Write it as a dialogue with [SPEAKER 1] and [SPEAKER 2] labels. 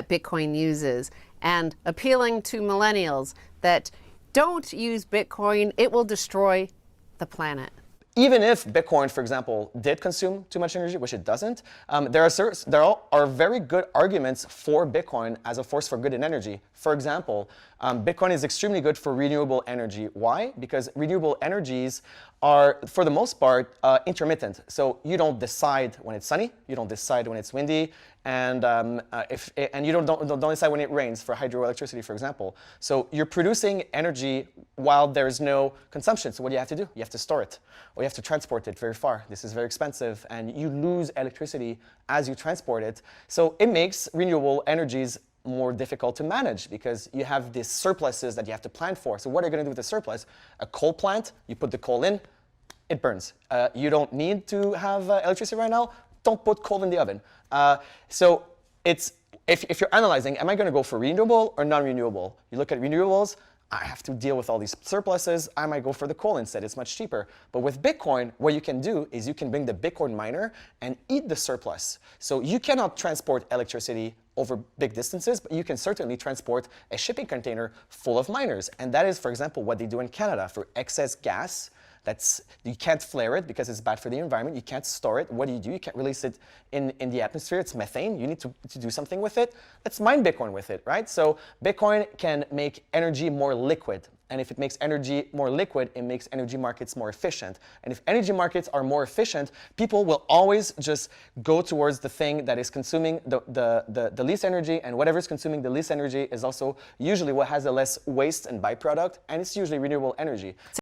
[SPEAKER 1] Bitcoin uses and appealing to millennials that don't use Bitcoin, it will destroy the planet.
[SPEAKER 2] Even if Bitcoin, for example, did consume too much energy, which it doesn't, there are very good arguments for Bitcoin as a force for good in energy. For example, Bitcoin is extremely good for renewable energy. Why? Because renewable energies are, for the most part, intermittent. So you don't decide when it's sunny, you don't decide when it's windy, and you don't decide when it rains for hydroelectricity, for example. So you're producing energy while there's no consumption. So what do you have to do? You have to store it, or you have to transport it very far. This is very expensive, and you lose electricity as you transport it. So it makes renewable energies more difficult to manage because you have these surpluses that you have to plan for. So what are you going to do with the surplus? A coal plant, you put the coal in, it burns. You don't need to have electricity right now, don't put coal in the oven. So it's, if you're analyzing, am I going to go for renewable or non-renewable? You look at renewables, I have to deal with all these surpluses. I might go for the coal instead. It's much cheaper. But with Bitcoin, what you can do is you can bring the Bitcoin miner and eat the surplus. So you cannot transport electricity over big distances, but you can certainly transport a shipping container full of miners. And that is, for example, what they do in Canada for excess gas. You can't flare it because it's bad for the environment. You can't store it. What do? You can't release it in the atmosphere. It's methane. You need to do something with it. Let's mine Bitcoin with it, right? So Bitcoin can make energy more liquid. And if it makes energy more liquid, it makes energy markets more efficient. And if energy markets are more efficient, people will always just go towards the thing that is consuming the least energy, and whatever is consuming the least energy is also usually what has the less waste and byproduct, and it's usually renewable energy.